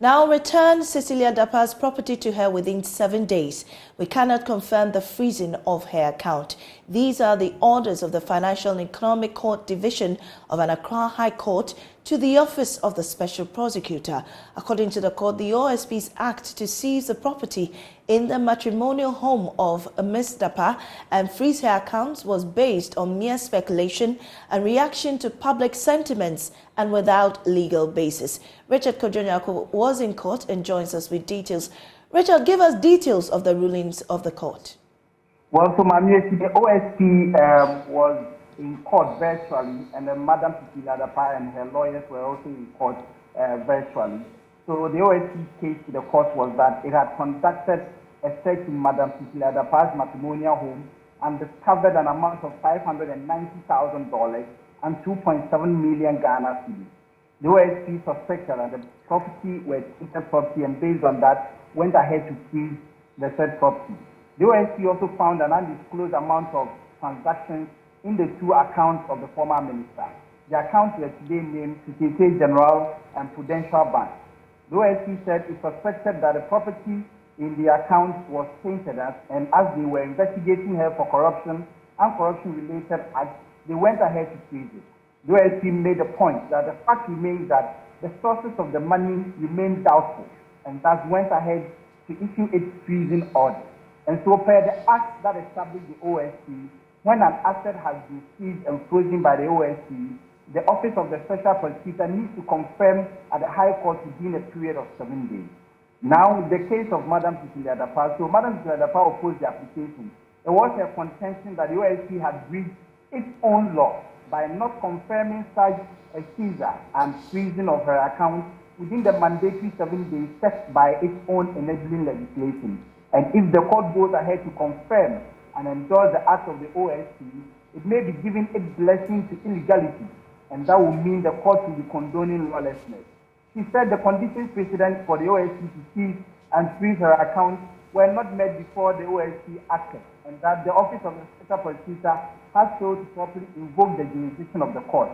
Now return Cecilia Dapaah's property to her within 7 days. We cannot confirm the freezing of her account. These are the orders of the Financial and Economic Court Division of an Accra High Court to the Office of the Special Prosecutor. According to the court, the OSP's act to seize the property in the matrimonial home of Ms. Dapaah and freeze her accounts was based on mere speculation and reaction to public sentiments and without legal basis. Richard Kojonyako was in court and joins us with details. Richard, give us details of the rulings of the court. Well, so the OSP was in court virtually, and then Madam Cecilia Dapaah and her lawyers were also in court virtually. So the OSP case to the court was that it had conducted a search in Madam Cecilia Dapaah's matrimonial home and discovered an amount of $590,000 and 2.7 million Ghana cedis. The OSP suspected that the property was tainted property, and based on that, went ahead to freeze the said property. The OSP also found an undisclosed amount of transactions in the two accounts of the former minister. The accounts were today named Societe Generale and Prudential Bank. The OSP said it suspected that the property in the account was tainted, and as they were investigating her for corruption and corruption-related acts, they went ahead to freeze it. The OSP made a point that the fact remains that the sources of the money remain doubtful, and thus went ahead to issue its freezing order. And so per the act that established the OSP, when an asset has been seized and frozen by the OSP, the Office of the Special Prosecutor needs to confirm at the High Court within a period of 7 days. Now, the case of Madam Cecilia Dapaah, so Madam Cecilia Dapaah opposed the application. It was a contention that the OSP had breached its own law by not confirming such a seizure and freezing of her account within the mandatory 7 days set by its own enabling legislation. And if the court goes ahead to confirm and endorse the act of the OSP, it may be giving its blessing to illegality, and that will mean the court will be condoning lawlessness. She said the conditions precedent for the OSP to seize and freeze her account were not met before the OSP acted, and that the Office of the Special Prosecutor has failed to properly invoke the jurisdiction of the court.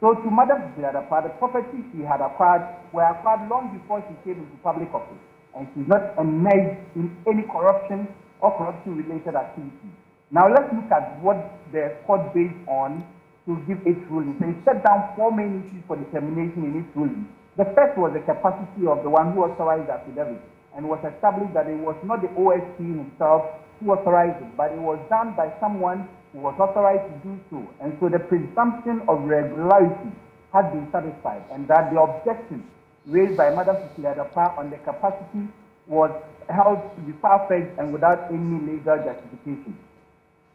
So to Madam Cecilia Dapaah, the property she had acquired were acquired long before she came into public office, and she's not engaged in any corruption or corruption-related activity. Now let's look at what the court based on to give its ruling. So it set down 4 main issues for determination in its ruling. The first was the capacity of the one who authorized the affidavit, and was established that it was not the OSP himself who authorized it, but it was done by someone who was authorized to do so. And so the presumption of regularity had been satisfied, and that the objection raised by Madam Cecilia Dapaah on the capacity was held to be far-fetched and without any legal justification.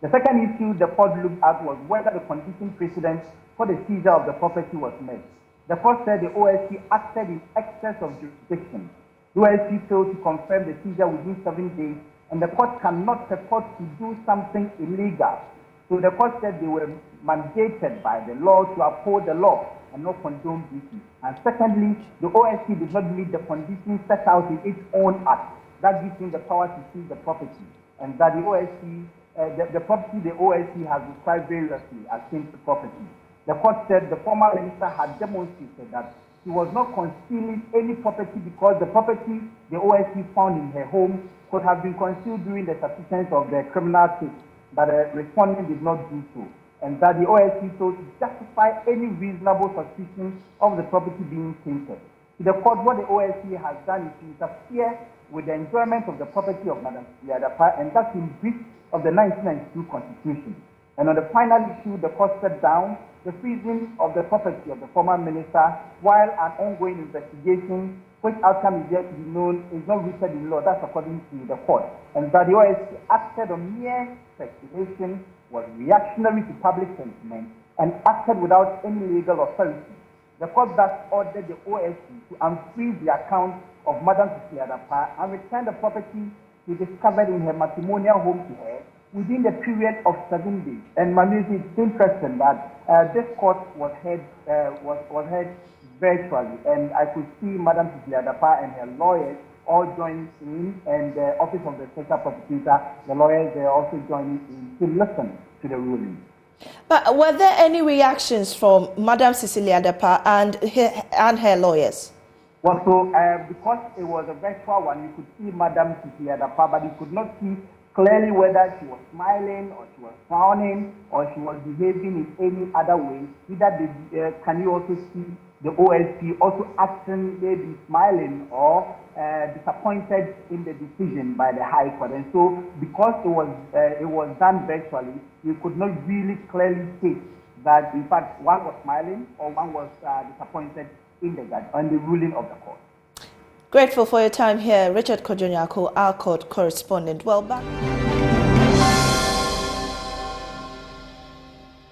The second issue the court looked at was whether the condition precedent for the seizure of the property was met. The court said the OSP acted in excess of jurisdiction. The OSP failed to confirm the seizure within 7 days, and the court cannot purport to do something illegal. So the court said they were mandated by the law to uphold the law and not condone duty. And secondly, the OSP did not meet the conditions set out in its own act that gives him the power to seize the property, and that the OSP, the property the OSP has described variously as tainted property. The court said the former minister had demonstrated that he was not concealing any property because the property the OSP found in her home could have been concealed during the subsistence of the criminal case, but the respondent did not do so, and that the OSP failed to justify any reasonable suspicion of the property being tainted. To the court, what the OSP has done is to interfere with the enjoyment of the property of Madam Cecilia Dapaah, and that's in breach of the 1992 Constitution. And on the final issue, the court set down the freezing of the property of the former minister while an ongoing investigation, which outcome is yet to be known, is not rooted in law. That's according to the court. And that the OSP acted on mere speculation, was reactionary to public sentiment, and acted without any legal authority. The court thus ordered the OSP to unfreeze the account of Madam Cecilia Dapaah and return the property she discovered in her matrimonial home to her within the period of 7 days. And it's interesting that this court was held virtually, and I could see Madam Cecilia Dapaah and her lawyers all joining in, and the Office of the Special Prosecutor, the lawyers, they also joining in to listen to the ruling. But were there any reactions from Madam Cecilia Dapaah and her lawyers? Well, so because it was a virtual one, you could see Madam Cecilia Dapaah, but you could not see clearly whether she was smiling or she was frowning or she was behaving in any other way. Either can you also see the OSP also acting, maybe smiling or disappointed in the decision by the High Court. And so because it was done virtually, you could not really clearly see that in fact one was smiling or one was disappointed in the ruling of the court. Grateful for your time here, Richard Kojonyako, our court correspondent. Well, back.